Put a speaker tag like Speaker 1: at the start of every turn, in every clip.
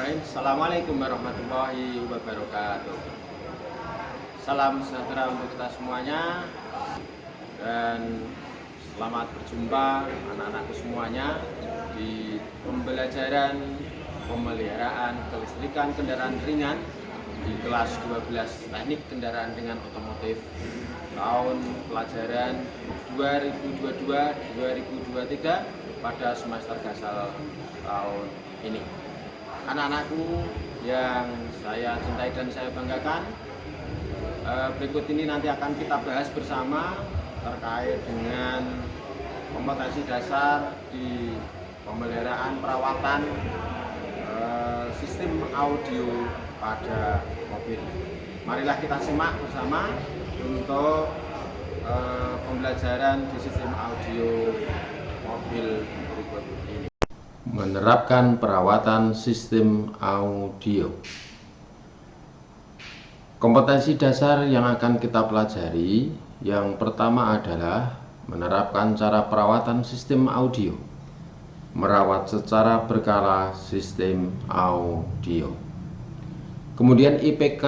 Speaker 1: Bismillahirrahmanirrahim. Assalamualaikum warahmatullahi wabarakatuh. Salam sejahtera untuk kita semuanya dan selamat berjumpa anak-anakku semuanya di pembelajaran pemeliharaan kelistrikan kendaraan ringan di kelas 12 teknik kendaraan ringan otomotif tahun pelajaran 2022-2023 pada semester Gasal tahun ini. Anak-anakku yang saya cintai dan saya banggakan, berikut ini nanti akan kita bahas bersama terkait dengan kompetensi dasar di pemeliharaan perawatan sistem audio pada mobil. Marilah kita simak bersama untuk pembelajaran di sistem audio mobil berikut ini. Menerapkan perawatan sistem audio. Kompetensi dasar yang akan kita pelajari yang pertama adalah menerapkan cara perawatan sistem audio, merawat secara berkala sistem audio. Kemudian IPK,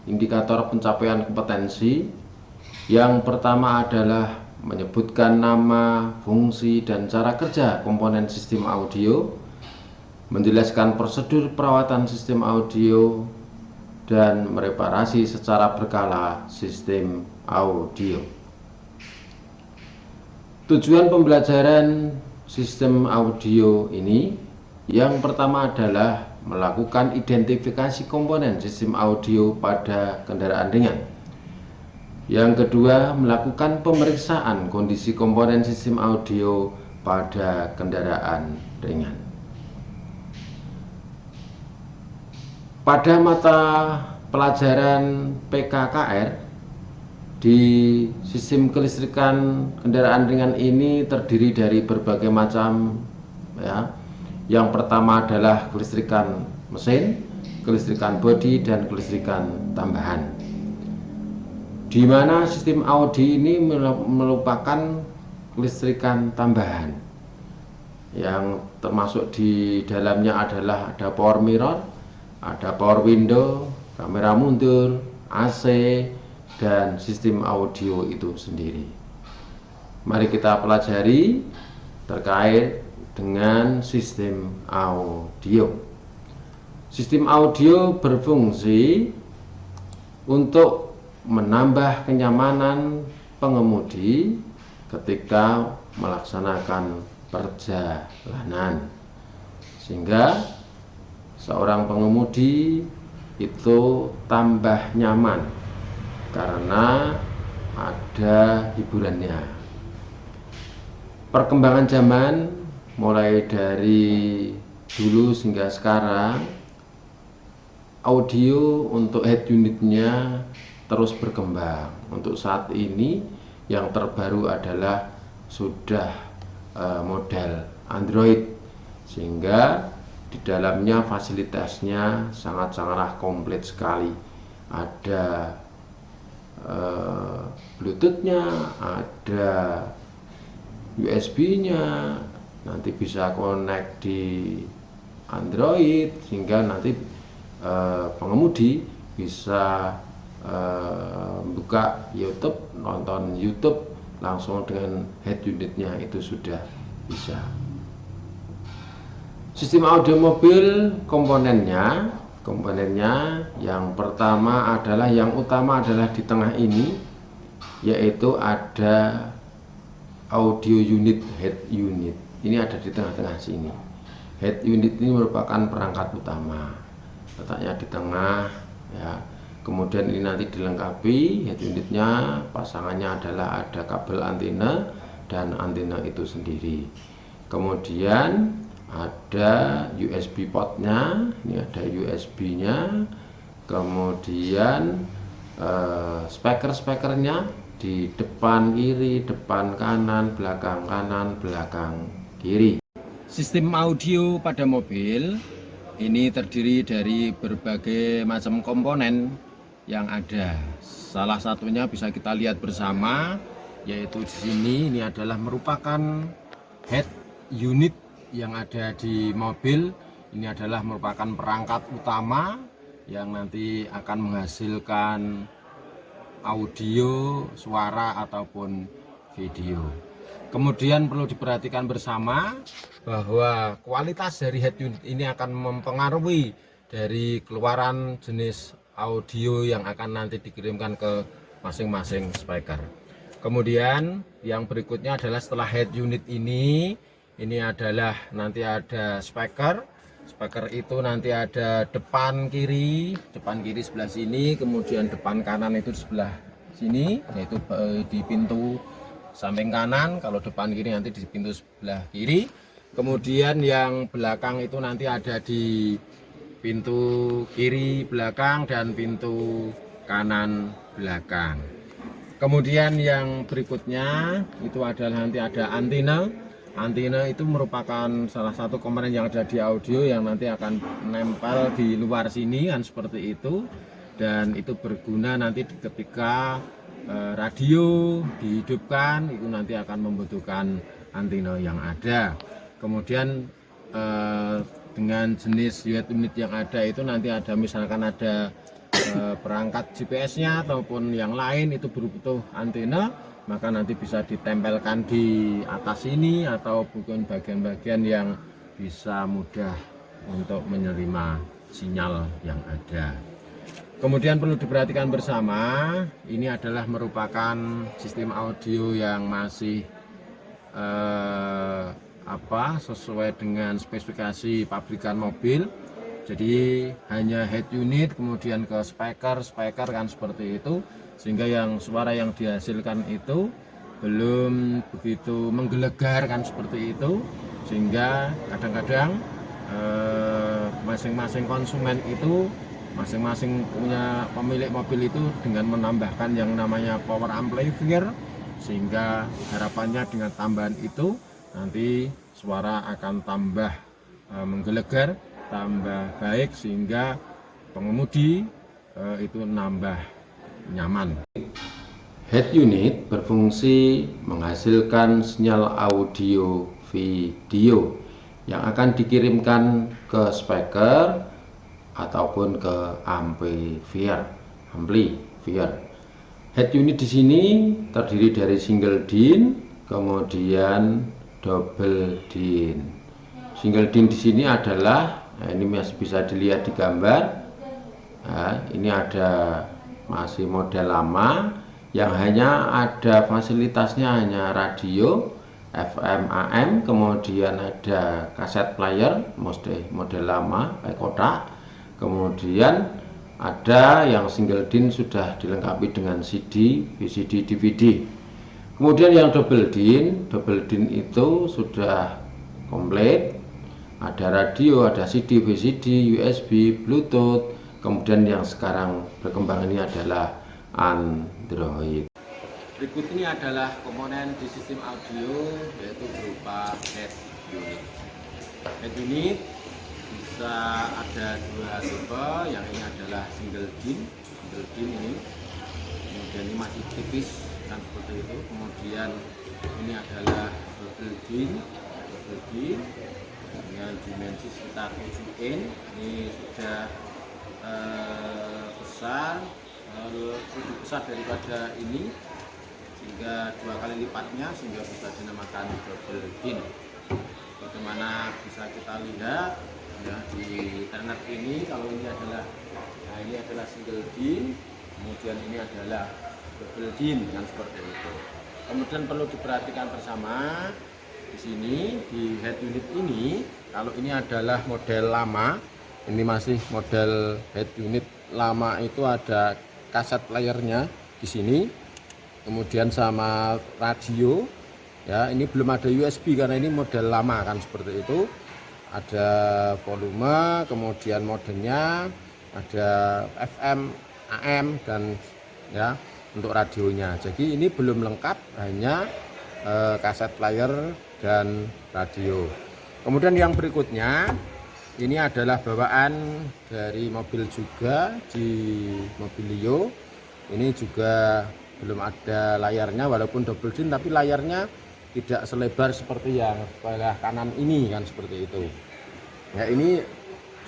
Speaker 1: indikator pencapaian kompetensi, yang pertama adalah menyebutkan nama, fungsi, dan cara kerja komponen sistem audio, menjelaskan prosedur perawatan sistem audio, dan mereparasi secara berkala sistem audio. Tujuan pembelajaran sistem audio ini yang pertama adalah melakukan identifikasi komponen sistem audio pada kendaraan ringan. Yang kedua, melakukan pemeriksaan kondisi komponen sistem audio pada kendaraan ringan. Pada mata pelajaran PKKR di sistem kelistrikan kendaraan ringan ini terdiri dari berbagai macam ya. Yang pertama adalah kelistrikan mesin, kelistrikan bodi, dan kelistrikan tambahan. Di mana sistem audio ini merupakan kelistrikan tambahan yang termasuk di dalamnya adalah ada power mirror, ada power window, kamera mundur, AC, dan sistem audio itu sendiri. Mari kita pelajari terkait dengan sistem audio. Sistem audio berfungsi untuk menambah kenyamanan pengemudi ketika melaksanakan perjalanan, sehingga seorang pengemudi itu tambah nyaman karena ada hiburannya. Perkembangan zaman mulai dari dulu hingga sekarang, audio untuk head unitnya terus berkembang. Untuk saat ini yang terbaru adalah sudah model Android, sehingga di dalamnya fasilitasnya sangat-sangatlah komplit sekali. Ada Bluetooth-nya, ada USB-nya, nanti bisa connect di Android, sehingga nanti pengemudi bisa buka YouTube, nonton YouTube langsung dengan head unitnya itu sudah bisa. Sistem audio mobil komponennya yang pertama adalah, yang utama adalah di tengah ini, yaitu ada audio unit, head unit. Ini ada di tengah-tengah sini. Head unit ini merupakan perangkat utama, letaknya di tengah ya. Kemudian ini nanti dilengkapi head unitnya, pasangannya adalah ada kabel antena dan antena itu sendiri. Kemudian ada USB portnya, ini ada USB-nya. Kemudian speaker-speakernya di depan kiri, depan kanan, belakang kiri. Sistem audio pada mobil ini terdiri dari berbagai macam komponen yang ada. Salah satunya bisa kita lihat bersama, yaitu di sini ini adalah merupakan head unit yang ada di mobil, ini adalah merupakan perangkat utama yang nanti akan menghasilkan audio, suara ataupun video. Kemudian perlu diperhatikan bersama bahwa kualitas dari head unit ini akan mempengaruhi dari keluaran jenis audio yang akan nanti dikirimkan ke masing-masing speaker. Kemudian yang berikutnya adalah setelah head unit ini adalah nanti ada speaker. Speaker itu nanti ada depan kiri sebelah sini, kemudian depan kanan itu sebelah sini, yaitu di pintu samping kanan. Kalau depan kiri nanti di pintu sebelah kiri. Kemudian yang belakang itu nanti ada di pintu kiri belakang dan pintu kanan belakang. Kemudian yang berikutnya itu adalah nanti ada antena. Antena itu merupakan salah satu komponen yang ada di audio yang nanti akan menempel di luar sini kan, seperti itu. Dan itu berguna nanti ketika radio dihidupkan, itu nanti akan membutuhkan antena yang ada. Kemudian dengan jenis unit yang ada itu nanti ada, misalkan ada perangkat GPS-nya ataupun yang lain itu butuh antena, maka nanti bisa ditempelkan di atas ini atau bukan bagian-bagian yang bisa mudah untuk menerima sinyal yang ada. Kemudian perlu diperhatikan bersama, ini adalah merupakan sistem audio yang masih sesuai dengan spesifikasi pabrikan mobil. Jadi hanya head unit kemudian ke speaker kan, seperti itu, sehingga yang suara yang dihasilkan itu belum begitu menggelegar kan, seperti itu, sehingga kadang-kadang masing-masing konsumen itu, masing-masing punya pemilik mobil itu dengan menambahkan yang namanya power amplifier, sehingga harapannya dengan tambahan itu nanti suara akan tambah menggelegar, tambah baik, sehingga pengemudi itu nambah nyaman. Head unit berfungsi menghasilkan sinyal audio video yang akan dikirimkan ke speaker ataupun ke amplifier. Head unit di sini terdiri dari single DIN, kemudian double DIN. Single DIN di sini adalah, ini masih bisa dilihat di gambar. Nah, ini ada masih model lama yang hanya ada fasilitasnya hanya radio FM AM, kemudian ada kaset player model lama kayak kotak, kemudian ada yang single DIN sudah dilengkapi dengan CD, VCD, DVD. Kemudian yang double DIN itu sudah komplit, ada radio, ada CD, VCD, USB, Bluetooth. Kemudian yang sekarang berkembang ini adalah Android. Berikut ini adalah komponen di sistem audio, yaitu berupa head unit. Head unit bisa ada dua tipe, yang ini adalah single DIN ini, kemudian ini masih tipis kan, seperti itu. Kemudian ini adalah double DIN dengan dimensi sekitar 7 in, ini sudah besar, lebih besar daripada ini, sehingga 2 kali lipatnya, sehingga bisa dinamakan double DIN. Bagaimana bisa kita lihat ya di internet ini, kalau ini adalah single DIN, kemudian ini adalah double DIN kan, seperti itu. Kemudian perlu diperhatikan bersama di sini di head unit ini, kalau ini adalah model lama, ini masih model head unit lama, itu ada kaset playernya di sini, kemudian sama radio ya, ini belum ada USB karena ini model lama kan, seperti itu. Ada volume, kemudian modenya, ada FM, AM, dan ya untuk radionya. Jadi ini belum lengkap, hanya kaset player dan radio. Kemudian yang berikutnya, ini adalah bawaan dari mobil juga, di Mobilio. Ini juga belum ada layarnya, walaupun double DIN, tapi layarnya tidak selebar seperti yang sebelah kanan ini kan, seperti itu. Ya, ini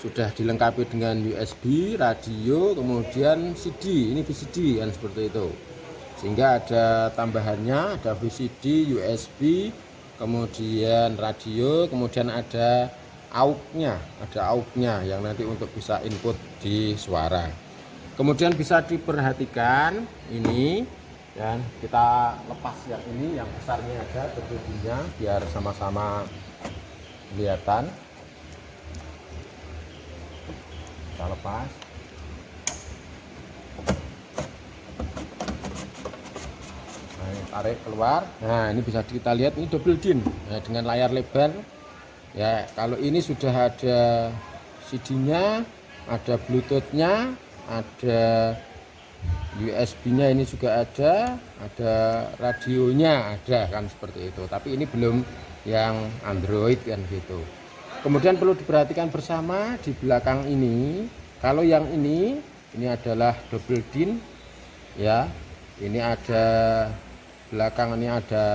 Speaker 1: sudah dilengkapi dengan USB, radio, kemudian CD, ini VCD kan seperti itu. Sehingga ada tambahannya, ada VCD, USB, kemudian radio, kemudian ada AUX-nya yang nanti untuk bisa input di suara. Kemudian bisa diperhatikan ini, dan kita lepas yang ini, yang besarnya aja tentunya biar sama-sama kelihatan. Kita lepas. Nah, tarik keluar. Nah, ini bisa kita lihat, ini double din, nah, dengan layar lebar. Ya, kalau ini sudah ada CD-nya, ada Bluetooth-nya, ada USB-nya, ini juga ada radionya, ada kan seperti itu. Tapi ini belum yang Android kan gitu. Kemudian perlu diperhatikan bersama di belakang ini, kalau yang ini adalah double din ya. Ini ada belakang, ini ada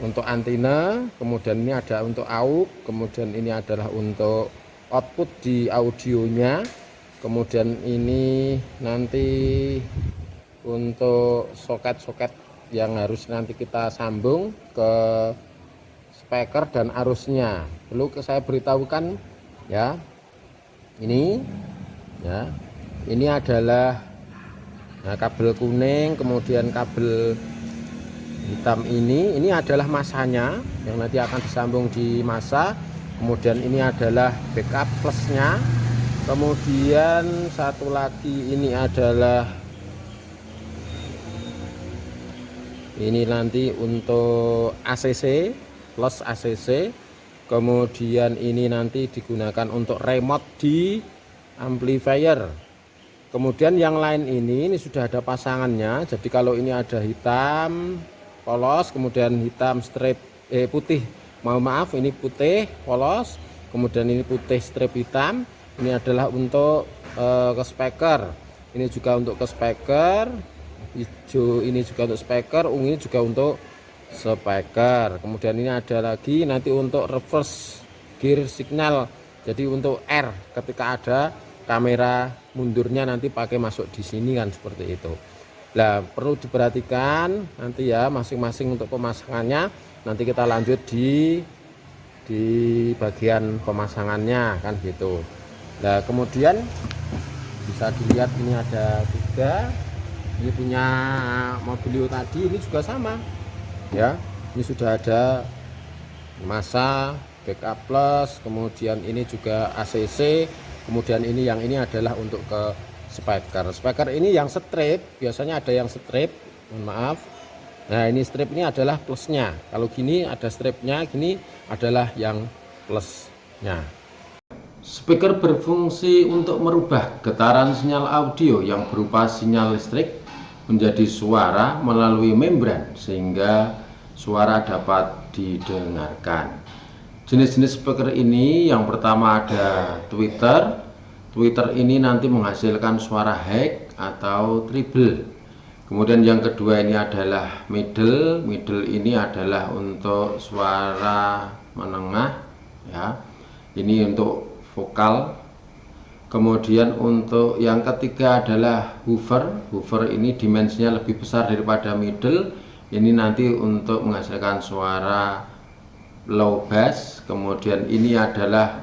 Speaker 1: untuk antena, kemudian ini ada untuk AUX, kemudian ini adalah untuk output di audionya, kemudian ini nanti untuk soket-soket yang harus nanti kita sambung ke speaker dan arusnya. Perlu saya beritahukan ya, ini ya, ini adalah kabel kuning, kemudian kabel hitam ini adalah masanya yang nanti akan disambung di masa. Kemudian ini adalah backup plusnya, kemudian satu lagi ini adalah ini nanti untuk ACC plus ACC, kemudian ini nanti digunakan untuk remote di amplifier. Kemudian yang lain ini sudah ada pasangannya, jadi kalau ini ada hitam polos, kemudian hitam strip putih, maaf ini putih polos, kemudian ini putih strip hitam, ini adalah untuk ke speaker, ini juga untuk ke speaker, hijau ini juga untuk speaker, ungu ini juga untuk speaker. Kemudian ini ada lagi nanti untuk reverse gear signal, jadi untuk R ketika ada kamera mundurnya nanti pakai masuk di sini kan seperti itu. Nah, perlu diperhatikan nanti ya masing-masing untuk pemasangannya, nanti kita lanjut di bagian pemasangannya kan gitu. Nah, kemudian bisa dilihat ini ada 3, ini punya Mobilio tadi, ini juga sama ya, ini sudah ada masa, backup plus, kemudian ini juga ACC, kemudian ini yang ini adalah untuk ke speaker ini yang strip, biasanya ada yang strip, mohon maaf. Nah, ini strip ini adalah plusnya, kalau gini ada stripnya, gini adalah yang plusnya. Speaker berfungsi untuk merubah getaran sinyal audio yang berupa sinyal listrik menjadi suara melalui membran sehingga suara dapat didengarkan. Jenis-jenis speaker ini yang pertama ada tweeter. Tweeter ini nanti menghasilkan suara high atau treble. Kemudian yang kedua ini adalah middle. Middle ini adalah untuk suara menengah ya. Ini untuk vokal. Kemudian untuk yang ketiga adalah woofer. Woofer ini dimensinya lebih besar daripada middle. Ini nanti untuk menghasilkan suara low bass. Kemudian ini adalah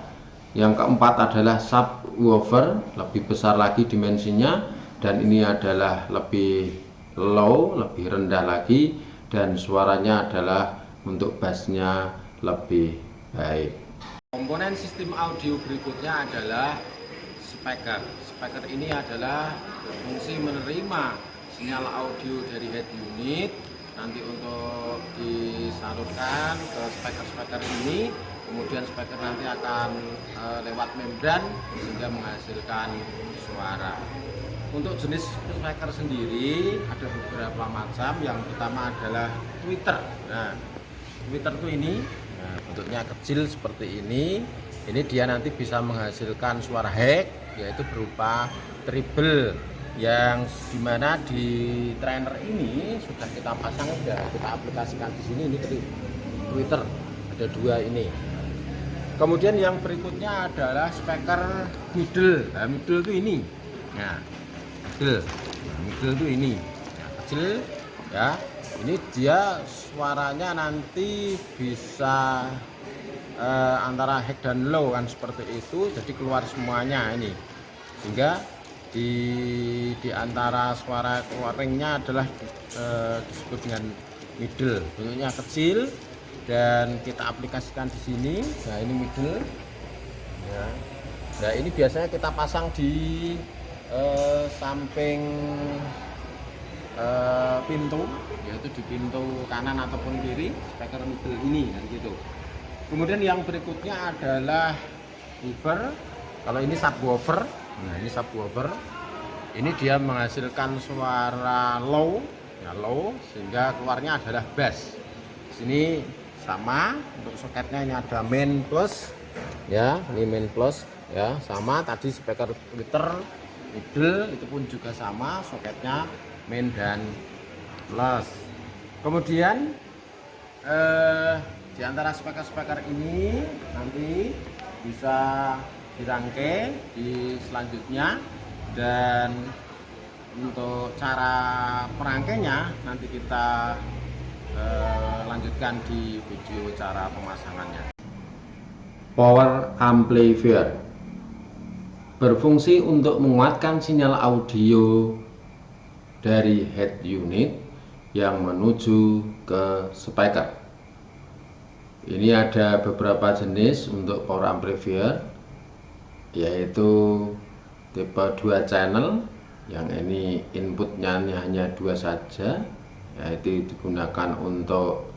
Speaker 1: yang keempat adalah subwoofer, lebih besar lagi dimensinya, dan ini adalah lebih low, lebih rendah lagi, dan suaranya adalah untuk bassnya lebih baik. Komponen sistem audio berikutnya adalah speaker. Speaker ini adalah berfungsi menerima sinyal audio dari head unit nanti untuk disalurkan ke speaker ini, kemudian speaker nanti akan lewat membran sehingga menghasilkan suara. Untuk jenis speaker sendiri ada beberapa macam. Yang pertama adalah tweeter. Nah, tweeter itu ini, nah, bentuknya kecil seperti ini. Ini dia nanti bisa menghasilkan suara high, yaitu berupa treble, yang dimana di trainer ini sudah kita pasang, sudah kita aplikasikan di sini. Ini tweeter ada 2 ini. Kemudian yang berikutnya adalah speaker middle. Nah, middle itu ini. Nah, middle itu ini. Nah, kecil ya. Ini dia suaranya nanti bisa antara high dan low kan seperti itu. Jadi keluar semuanya ini. Sehingga di antara suara keluarnya adalah disebut dengan middle. Bentuknya kecil dan kita aplikasikan di sini. Nah, ini middle ya. Nah, ini biasanya kita pasang di samping pintu, yaitu di pintu kanan ataupun kiri, speaker middle ini kan gitu. Kemudian yang berikutnya adalah woofer. Kalau ini subwoofer. Nah, ini subwoofer. Ini dia menghasilkan suara low, ya low, sehingga keluarnya adalah bass. Sini sama, untuk soketnya ini ada main plus ya, ini main plus ya, sama tadi speaker tweeter middle itu pun juga sama, soketnya main dan plus. Kemudian di antara speaker ini nanti bisa dirangkai di selanjutnya, dan untuk cara perangkainya nanti kita lanjutkan di video cara pemasangannya. Power amplifier berfungsi untuk menguatkan sinyal audio dari head unit yang menuju ke speaker. Ini ada beberapa jenis untuk power amplifier, yaitu tipe 2 channel, yang ini inputnya hanya 2 saja, yaitu digunakan untuk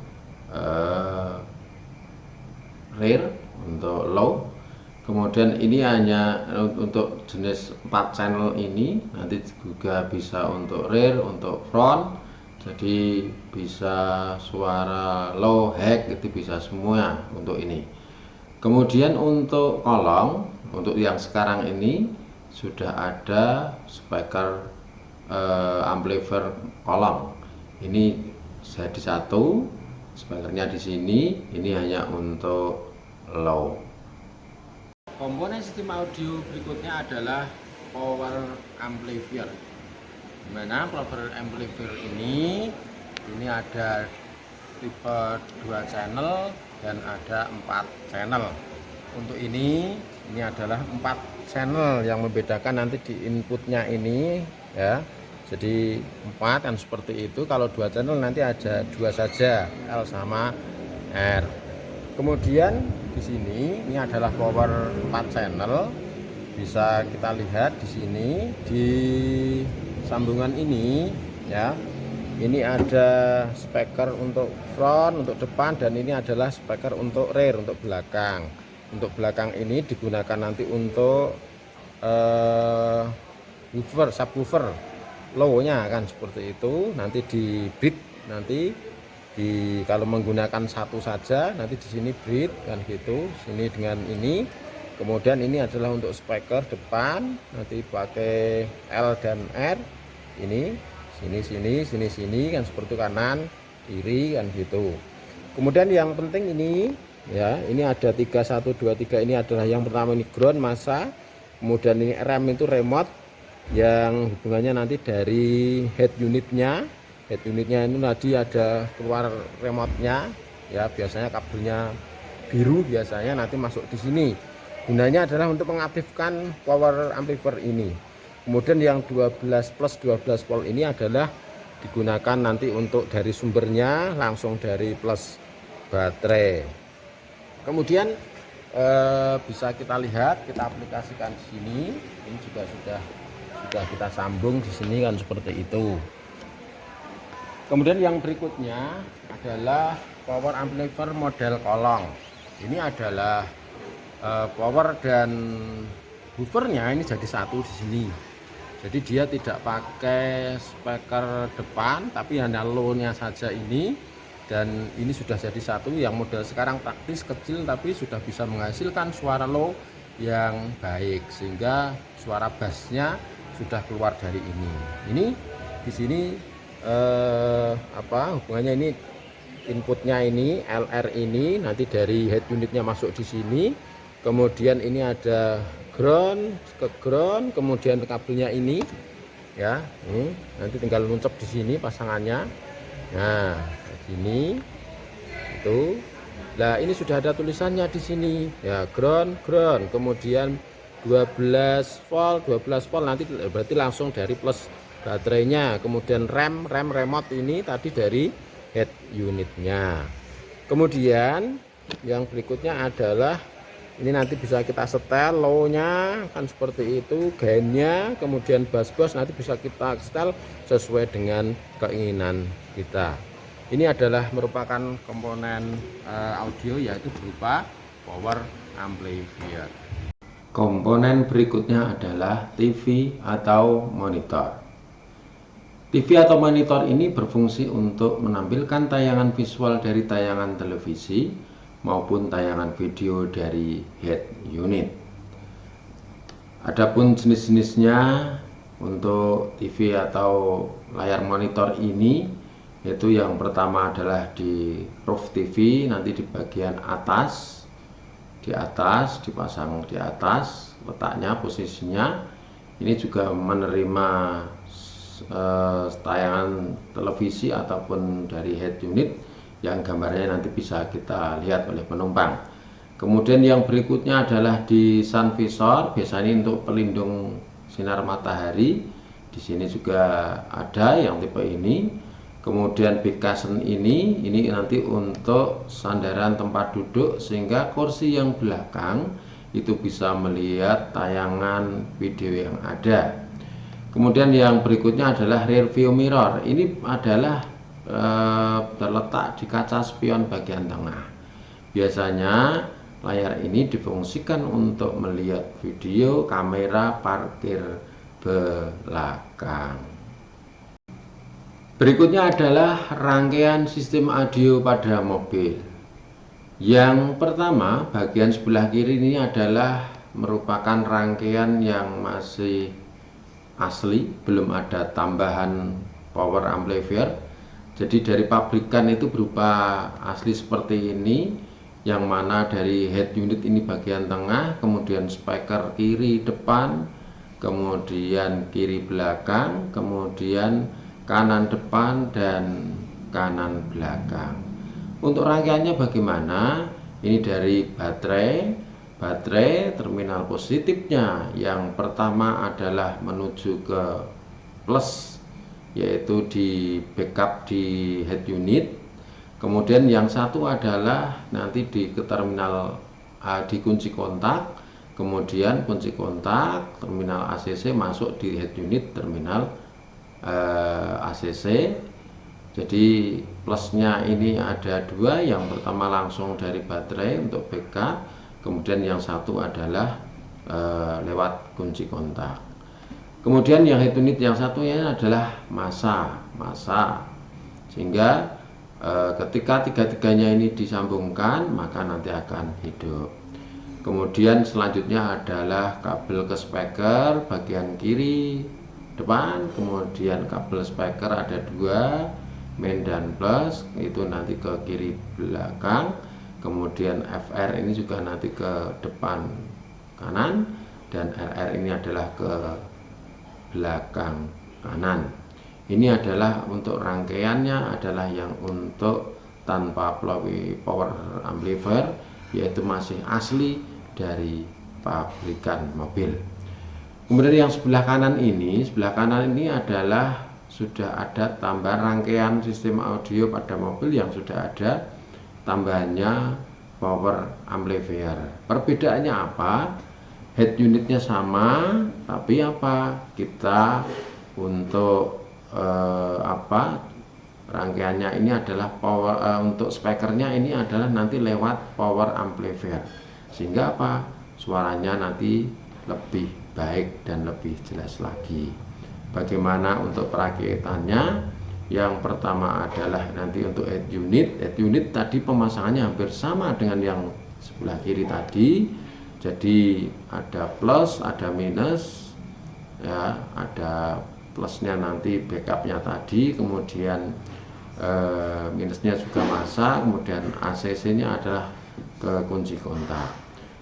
Speaker 1: rear, untuk low. Kemudian ini hanya untuk jenis 4 channel ini, nanti juga bisa untuk rear, untuk front, jadi bisa suara low, high, itu bisa semua untuk ini. Kemudian untuk kolong, untuk yang sekarang ini sudah ada speaker amplifier kolong. Ini jadi satu, speakernya di sini, ini hanya untuk low. Komponen sistem audio berikutnya adalah power amplifier. Dimana power amplifier ini ada tipe 2 channel dan ada 4 channel. Untuk ini adalah 4 channel, yang membedakan nanti di inputnya ini ya. Jadi 4 kan seperti itu. Kalau 2 channel nanti ada 2 saja, L sama R. Kemudian di sini ini adalah power 4 channel. Bisa kita lihat di sini di sambungan ini ya. Ini ada speaker untuk front, untuk depan, dan ini adalah speaker untuk rear, untuk belakang. Untuk belakang ini digunakan nanti untuk woofer, subwoofer low-nya kan seperti itu. Nanti di bridge, nanti kalau menggunakan satu saja nanti di sini bridge kan gitu, sini dengan ini. Kemudian ini adalah untuk speaker depan, nanti pakai L dan R. Ini sini kan seperti kanan kiri kan gitu. Kemudian yang penting ini ya, ini ada 3 1 2 3. Ini adalah yang pertama, ini ground, masa. Kemudian ini rem, itu remote, yang hubungannya nanti dari head unitnya. Head unitnya ini tadi ada keluar remote-nya ya, biasanya kabelnya biru, biasanya nanti masuk di sini. Gunanya adalah untuk mengaktifkan power amplifier ini. Kemudian yang 12 plus 12 volt ini adalah digunakan nanti untuk dari sumbernya langsung dari plus baterai. Kemudian bisa kita lihat, kita aplikasikan di sini. Ini juga sudah kita sambung di sini kan seperti itu. Kemudian yang berikutnya adalah power amplifier model kolong. Ini adalah power dan woofernya ini jadi satu di sini. Jadi dia tidak pakai speaker depan, tapi hanya low-nya saja ini. Dan ini sudah jadi satu, yang model sekarang praktis kecil tapi sudah bisa menghasilkan suara low yang baik, sehingga suara bassnya sudah keluar dari ini. Ini di sini hubungannya ini inputnya ini LR ini nanti dari head unitnya masuk di sini, kemudian ini ada ground ke ground, kemudian kabelnya ini ya, ini nanti tinggal nuncep di sini pasangannya. Nah begini itu. Nah ini sudah ada tulisannya di sini ya, ground, kemudian 12 volt nanti berarti langsung dari plus baterainya, kemudian remote ini tadi dari head unitnya. Kemudian yang berikutnya adalah ini nanti bisa kita setel low-nya kan seperti itu, gain-nya, kemudian bass nanti bisa kita setel sesuai dengan keinginan kita. Ini adalah merupakan komponen audio, yaitu berupa power amplifier. Komponen berikutnya adalah TV atau monitor. TV atau monitor ini berfungsi untuk menampilkan tayangan visual dari tayangan televisi maupun tayangan video dari head unit. Adapun jenis-jenisnya untuk TV atau layar monitor ini, yaitu yang pertama adalah di roof TV, nanti di bagian atas, dipasang di atas, letaknya, posisinya. Ini juga menerima tayangan televisi ataupun dari head unit yang gambarnya nanti bisa kita lihat oleh penumpang. Kemudian yang berikutnya adalah di sun visor, biasanya untuk pelindung sinar matahari. Di sini juga ada yang tipe ini. Kemudian back cushion ini nanti untuk sandaran tempat duduk sehingga kursi yang belakang itu bisa melihat tayangan video yang ada. Kemudian yang berikutnya adalah rear view mirror. Ini adalah terletak di kaca spion bagian tengah. Biasanya layar ini difungsikan untuk melihat video kamera parkir belakang. Berikutnya adalah rangkaian sistem audio pada mobil. Yang pertama, bagian sebelah kiri ini adalah merupakan rangkaian yang masih asli, belum ada tambahan power amplifier. Jadi dari pabrikan itu berupa asli seperti ini, yang mana dari head unit ini bagian tengah, kemudian speaker kiri depan, kemudian kiri belakang, kemudian kanan depan dan kanan belakang. Untuk rangkaiannya bagaimana? Ini dari baterai terminal positifnya yang pertama adalah menuju ke plus, yaitu di backup di head unit. Kemudian yang satu adalah nanti di ke terminal di kunci kontak, kemudian kunci kontak terminal ACC masuk di head unit terminal ACC. Jadi plusnya ini ada dua, yang pertama langsung dari baterai untuk backup, kemudian yang satu adalah lewat kunci kontak. Kemudian yang head unit yang satunya adalah massa, sehingga ketika tiga-tiganya ini disambungkan maka nanti akan hidup. Kemudian selanjutnya adalah kabel ke speaker bagian kiri depan, kemudian kabel speaker ada dua, main dan plus, itu nanti ke kiri belakang. Kemudian FR ini juga nanti ke depan kanan, dan RR ini adalah ke belakang kanan. Ini adalah untuk rangkaiannya adalah yang untuk tanpa power amplifier, yaitu masih asli dari pabrikan mobil. Kemudian yang sebelah kanan ini adalah sudah ada tambahan rangkaian sistem audio pada mobil yang sudah ada tambahannya power amplifier. Perbedaannya apa? Head unitnya sama, tapi kita untuk rangkaiannya ini adalah power untuk speakernya ini adalah nanti lewat power amplifier, sehingga suaranya nanti lebih baik dan lebih jelas lagi. Bagaimana untuk perakitannya? Yang pertama adalah nanti untuk head unit tadi pemasangannya hampir sama dengan yang sebelah kiri tadi. Jadi ada plus, ada minus, ya, ada plusnya nanti backupnya tadi, kemudian minusnya juga massa, kemudian ACC nya adalah ke kunci kontak.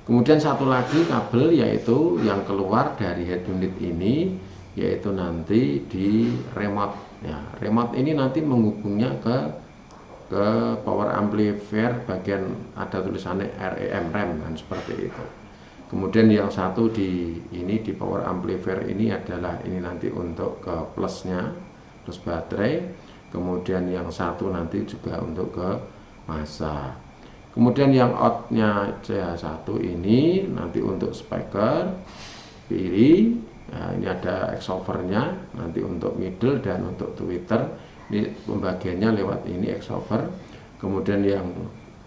Speaker 1: Kemudian satu lagi kabel yaitu yang keluar dari head unit ini, yaitu nanti di remote ya. Remote ini nanti menghubungnya ke power amplifier, bagian ada tulisannya RAM kan, seperti itu. Kemudian yang satu di power amplifier ini adalah ini nanti untuk ke plusnya, plus baterai. Kemudian yang satu nanti juga untuk ke massa. Kemudian yang outnya CH1 ini nanti untuk speaker kiri. Nah, ini ada exovernya nanti untuk middle dan untuk tweeter. Ini pembagiannya lewat ini exover. Kemudian yang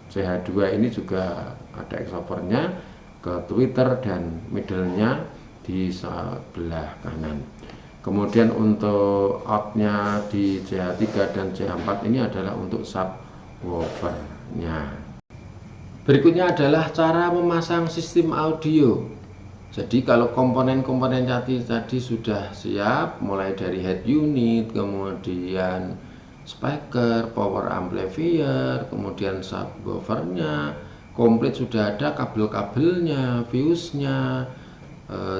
Speaker 1: CH2 ini juga ada exovernya ke tweeter dan middle-nya di sebelah kanan. Kemudian untuk outnya di CH3 dan CH4 ini adalah untuk subwoofernya. Berikutnya adalah cara memasang sistem audio. Jadi kalau komponen-komponen tadi sudah siap, mulai dari head unit, kemudian speaker, power amplifier, kemudian subwoofernya, komplit sudah ada, kabel-kabelnya, fuse-nya,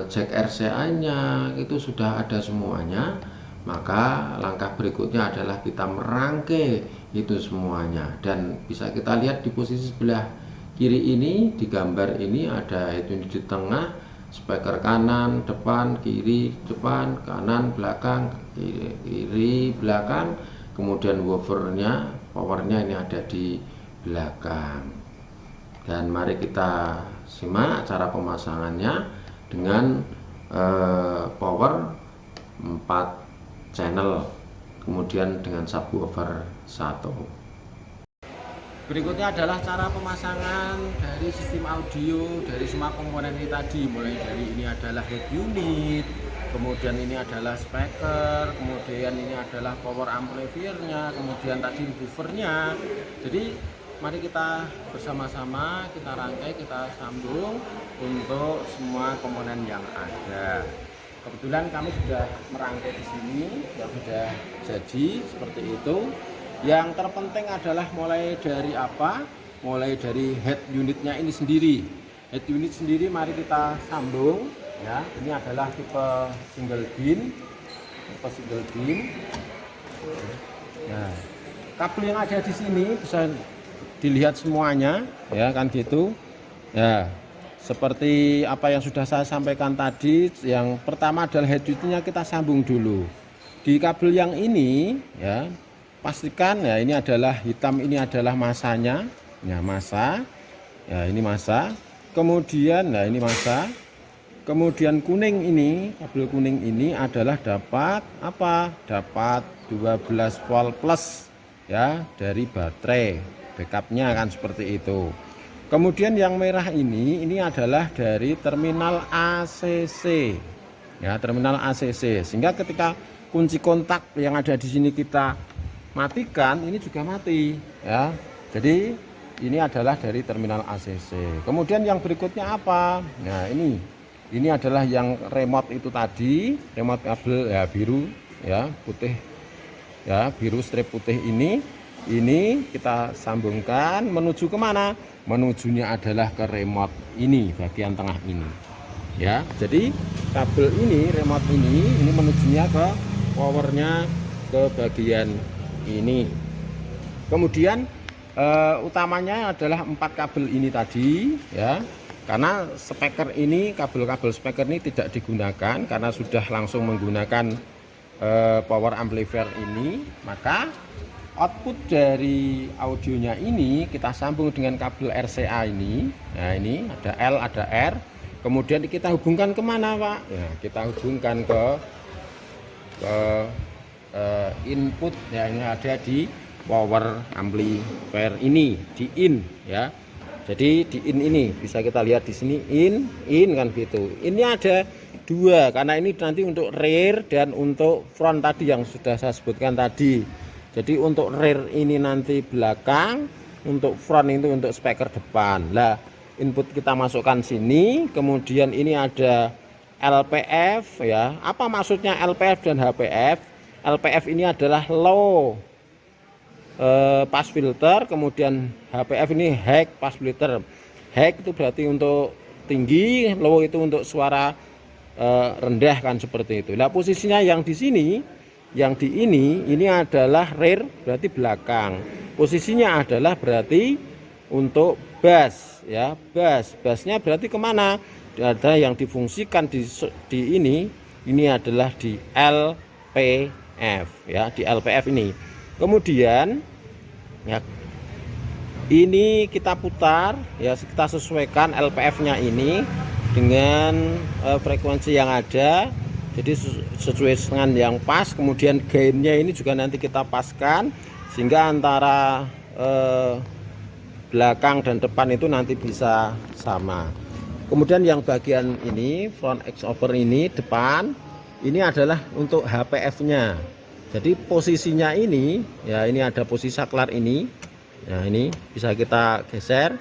Speaker 1: jack RCA-nya, itu sudah ada semuanya. Maka langkah berikutnya adalah kita merangkai itu semuanya, dan bisa kita lihat di posisi sebelah kiri ini, di gambar ini ada head unit di tengah, speaker kanan, depan, kiri, depan, kanan, belakang, kiri, belakang. Kemudian woofernya, powernya ini ada di belakang. Dan mari kita simak cara pemasangannya dengan power 4 channel, kemudian dengan subwoofer 1. Berikutnya adalah cara pemasangan dari sistem audio dari semua komponen ini tadi, mulai dari ini adalah head unit, kemudian ini adalah speaker, kemudian ini adalah power amplifiernya, kemudian tadi woofernya. Jadi mari kita bersama-sama kita rangkai, kita sambung untuk semua komponen yang ada. Kebetulan kami sudah merangkai di sini, yang sudah jadi seperti itu. Yang terpenting adalah mulai dari apa? Mulai dari head unitnya ini sendiri. Head unit sendiri mari kita sambung ya. Ini adalah tipe single bin. Nah, kabel yang ada di sini bisa dilihat semuanya ya kan gitu. Ya, seperti apa yang sudah saya sampaikan tadi, yang pertama adalah head unitnya kita sambung dulu. Di kabel yang ini ya, pastikan ya ini adalah hitam, ini adalah masanya ya, massa ya, ini massa. Kemudian nah ini massa. Kemudian kuning ini, kabel kuning ini adalah dapat apa? Dapat 12 volt plus ya dari baterai, backupnya kan seperti itu. Kemudian yang merah ini adalah dari terminal ACC ya, terminal ACC, sehingga ketika kunci kontak yang ada di sini kita matikan, ini juga mati ya. Jadi ini adalah dari terminal ACC. Kemudian yang berikutnya apa? Nah ini adalah yang remote itu tadi, remote kabel ya, biru ya, putih ya, biru strip putih ini kita sambungkan menuju kemana? Menujunya adalah ke remote ini, bagian tengah ini ya. Jadi kabel ini, remote ini menujunya ke powernya, ke bagian ini. Kemudian utamanya adalah 4 kabel ini tadi ya, karena speaker ini, kabel-kabel speaker ini tidak digunakan karena sudah langsung menggunakan power amplifier ini. Maka output dari audionya ini kita sambung dengan kabel RCA ini. Nah ini ada L, ada R. Kemudian kita hubungkan kemana Pak? Ya, kita hubungkan ke input ya, ini ada di power amplifier ini, di in ya. Jadi di in ini bisa kita lihat di sini in kan gitu. Ini ada 2 karena ini nanti untuk rear dan untuk front tadi yang sudah saya sebutkan tadi. Jadi untuk rear ini nanti belakang, untuk front itu untuk speaker depan. Lah input kita masukkan sini, kemudian ini ada LPF ya. Apa maksudnya LPF dan HPF? LPF ini adalah low pass filter, kemudian HPF ini high pass filter. High itu berarti untuk tinggi, low itu untuk suara rendah kan, seperti itu. Nah, posisinya yang di sini, yang di ini adalah rear, berarti belakang. Posisinya adalah berarti untuk bass, ya, bassnya berarti kemana? Ada yang difungsikan di ini adalah di LPF, ya, di LPF ini. Kemudian ya, ini kita putar, ya, kita sesuaikan LPF-nya ini dengan frekuensi yang ada, jadi sesuai dengan yang pas. Kemudian gainnya ini juga nanti kita paskan sehingga antara belakang dan depan itu nanti bisa sama. Kemudian yang bagian ini front exover ini depan ini adalah untuk HPF-nya. Jadi posisinya ini, ya, ini ada posisi saklar ini. Nah, ini bisa kita geser,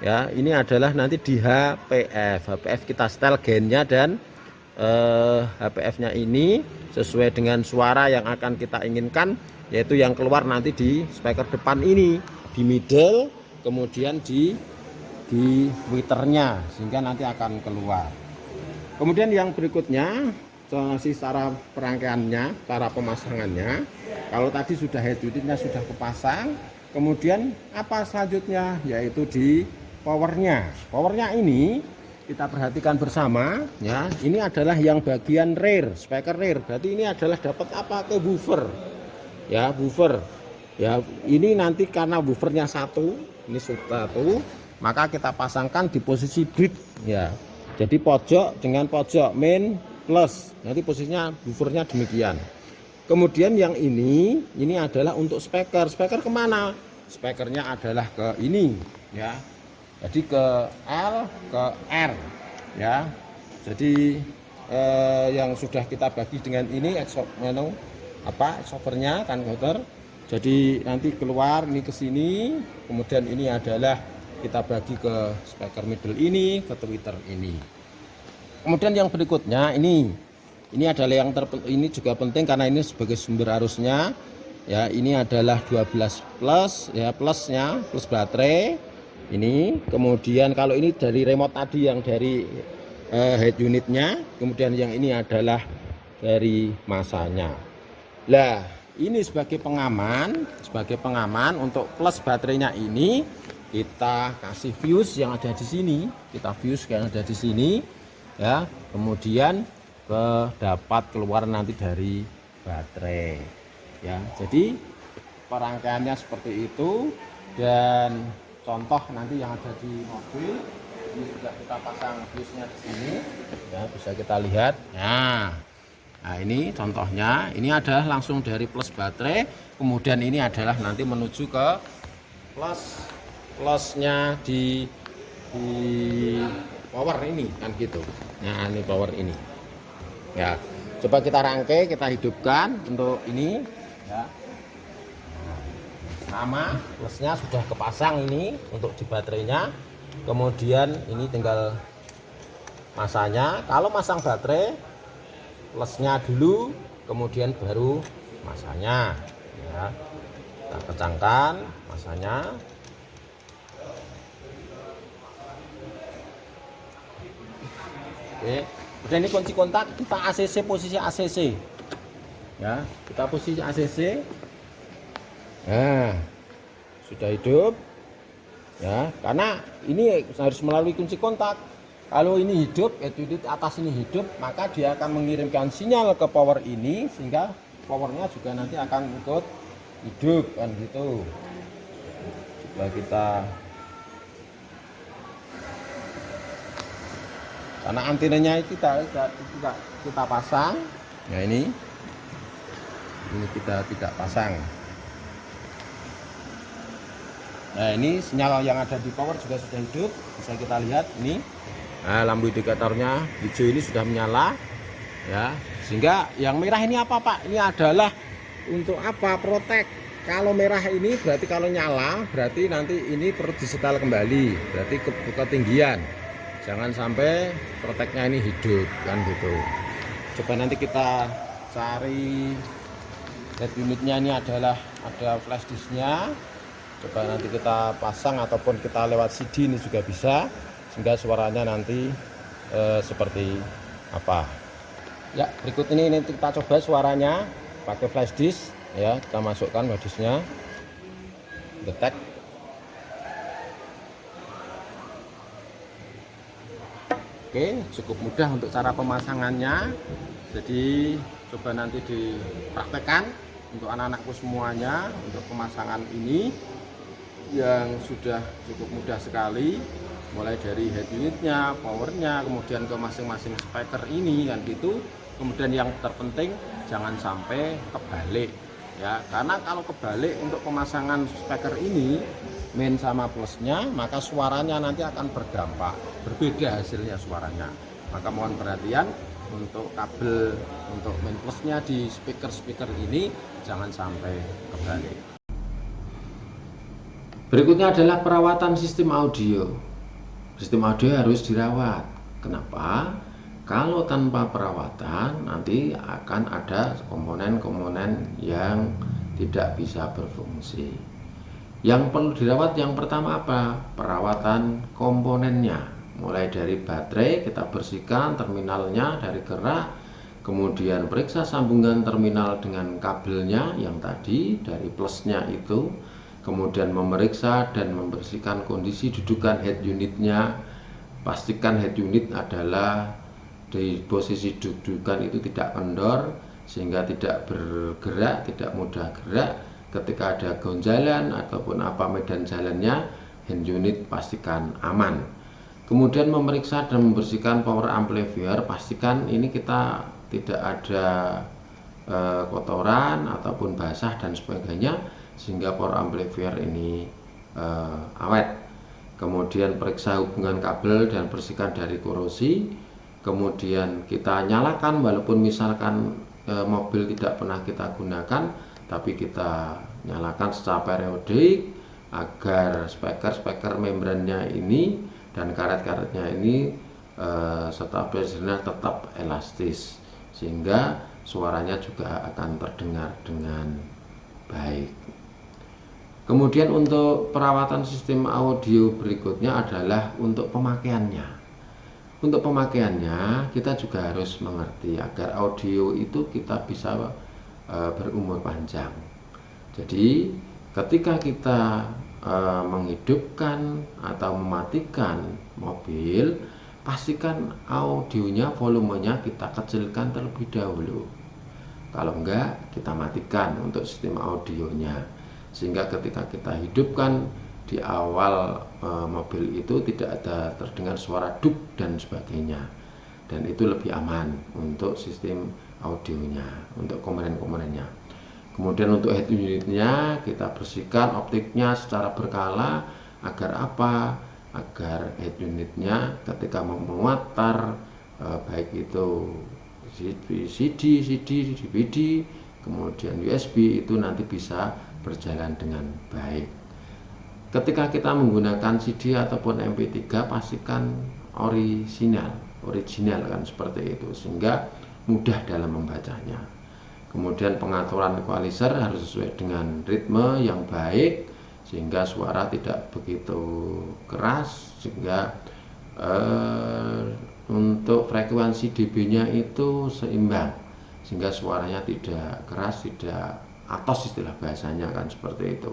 Speaker 1: ya. Ini adalah nanti di HPF. HPF kita setel gainnya dan HPF-nya ini sesuai dengan suara yang akan kita inginkan, yaitu yang keluar nanti di speaker depan ini, di middle, kemudian di tweeternya, sehingga nanti akan keluar. Kemudian yang berikutnya cara perangkaiannya, cara pemasangannya. Kalau tadi sudah head unitnya sudah kepasang, kemudian apa selanjutnya, yaitu di powernya. Powernya ini kita perhatikan bersama, ya. Ini adalah yang bagian rear, speaker rear. Berarti ini adalah dapat apa? Ke buffer, ya, buffer. Ya, ini nanti karena buffernya satu, ini satu, maka kita pasangkan di posisi bridge, ya. Jadi pojok dengan pojok main plus, nanti posisinya buffernya demikian. Kemudian yang ini adalah untuk speaker. Speaker kemana? Speakernya adalah ke ini, ya. Jadi ke L, ke R, ya. Jadi yang sudah kita bagi dengan ini exovernya kan motor. Jadi nanti keluar ini ke sini, kemudian ini adalah kita bagi ke speaker middle ini, ke tweeter ini. Kemudian yang berikutnya ini adalah yang ini juga penting karena ini sebagai sumber arusnya, ya. Ini adalah 12 plus, ya, plusnya plus baterai ini. Kemudian kalau ini dari remote tadi yang dari head unitnya, kemudian yang ini adalah dari masanya. Lah, ini sebagai pengaman untuk plus baterainya ini kita kasih fuse yang ada di sini, ya. Kemudian dapat keluar nanti dari baterai, ya. Jadi perangkaiannya seperti itu, dan contoh nanti yang ada di mobil ini juga kita pasang fuse-nya di sini, ya, bisa kita lihat. Nah, ini contohnya, ini adalah langsung dari plus baterai, kemudian ini adalah nanti menuju ke plusnya di power ini kan gitu. Nah, ini power ini, ya. Coba kita rangkai, kita hidupkan untuk ini, ya. Sama plusnya sudah kepasang ini untuk di baterainya. Kemudian ini tinggal masanya. Kalau masang baterai, plusnya dulu, kemudian baru masanya, ya. Kita kencangkan masanya. Oke, udah, ini kunci kontak kita ACC, posisi ACC, ya, kita posisi ACC. Nah, sudah hidup, ya, karena ini harus melalui kunci kontak. Kalau ini hidup, unit atas ini hidup, maka dia akan mengirimkan sinyal ke power ini, sehingga powernya juga nanti akan ikut hidup kan gitu. Coba kita, karena antenanya kita pasang, ya, ini kita tidak pasang. Nah, ini sinyal yang ada di power juga sudah hidup, bisa kita lihat ini. Nah, lampu indikatornya hijau ini sudah menyala, ya. Sehingga yang merah ini apa, Pak? Ini adalah untuk apa? Protek. Kalau merah ini berarti kalau nyala, berarti nanti ini perlu disetel kembali, berarti ketinggian. Jangan sampai proteknya ini hidup kan gitu. Coba nanti kita cari head unitnya, ini adalah ada flash disknya. Coba nanti kita pasang ataupun kita lewat CD ini juga bisa, sehingga suaranya nanti seperti apa. Ya, berikut ini kita coba suaranya pakai flash disk ya. Kita masukkan flash disknya, detek. Oke, cukup mudah untuk cara pemasangannya. Jadi coba nanti dipraktekkan untuk anak-anakku semuanya untuk pemasangan ini yang sudah cukup mudah sekali, mulai dari head unitnya, powernya, kemudian ke masing-masing speaker ini kan gitu. Kemudian yang terpenting jangan sampai kebalik ya, karena kalau kebalik untuk pemasangan speaker ini min sama plusnya, maka suaranya nanti akan berdampak berbeda hasilnya suaranya. Maka mohon perhatian untuk kabel untuk min plusnya di speaker ini jangan sampai kebalik. Berikutnya adalah perawatan sistem audio. Sistem audio harus dirawat. Kenapa? Kalau tanpa perawatan nanti akan ada komponen-komponen yang tidak bisa berfungsi. Yang perlu dirawat yang pertama apa? Perawatan komponennya. Mulai dari baterai kita bersihkan terminalnya dari kerak, kemudian periksa sambungan terminal dengan kabelnya yang tadi dari plusnya itu, kemudian memeriksa dan membersihkan kondisi dudukan head unitnya. Pastikan head unit adalah di posisi dudukan itu tidak kendor sehingga tidak bergerak, tidak mudah gerak. Ketika ada gonjalan ataupun apa medan jalannya, head unit pastikan aman. Kemudian memeriksa dan membersihkan power amplifier, pastikan ini kita tidak ada kotoran ataupun basah dan sebagainya sehingga power amplifier ini awet. Kemudian periksa hubungan kabel dan bersihkan dari korosi. Kemudian kita nyalakan, walaupun misalkan mobil tidak pernah kita gunakan, tapi kita nyalakan secara periodik agar speaker membrannya ini dan karet-karetnya ini stabilizernya tetap elastis, sehingga suaranya juga akan terdengar dengan baik. Kemudian untuk perawatan sistem audio berikutnya adalah untuk pemakaiannya. Untuk pemakaiannya kita juga harus mengerti agar audio itu kita bisa berumur panjang. Jadi ketika kita menghidupkan atau mematikan mobil, pastikan audionya, volumenya kita kecilkan terlebih dahulu. Kalau enggak, kita matikan untuk sistem audionya, sehingga ketika kita hidupkan di awal mobil itu tidak ada terdengar suara duk dan sebagainya, dan itu lebih aman untuk sistem audionya, untuk komponen-komponennya. Kemudian untuk head unitnya kita bersihkan optiknya secara berkala agar apa? Agar head unitnya ketika memutar baik itu CD, DVD, kemudian USB itu nanti bisa berjalan dengan baik. Ketika kita menggunakan CD ataupun MP3, pastikan original kan seperti itu, sehingga mudah dalam membacanya. Kemudian pengaturan equalizer harus sesuai dengan ritme yang baik sehingga suara tidak begitu keras, sehingga untuk frekuensi dB-nya itu seimbang sehingga suaranya tidak keras, tidak atos istilah bahasanya kan seperti itu.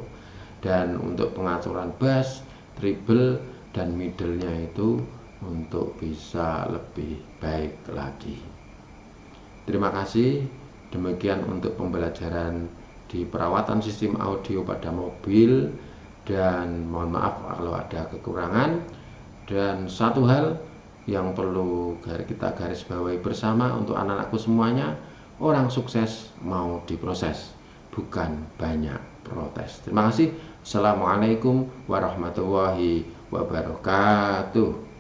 Speaker 1: Dan untuk pengaturan bass, treble, dan middle-nya itu untuk bisa lebih baik lagi. Terima kasih. Demikian untuk pembelajaran di perawatan sistem audio pada mobil, dan mohon maaf kalau ada kekurangan. Dan satu hal yang perlu kita garis bawahi bersama untuk anak-anakku semuanya, orang sukses mau diproses, bukan banyak protes. Terima kasih. Assalamualaikum warahmatullahi wabarakatuh.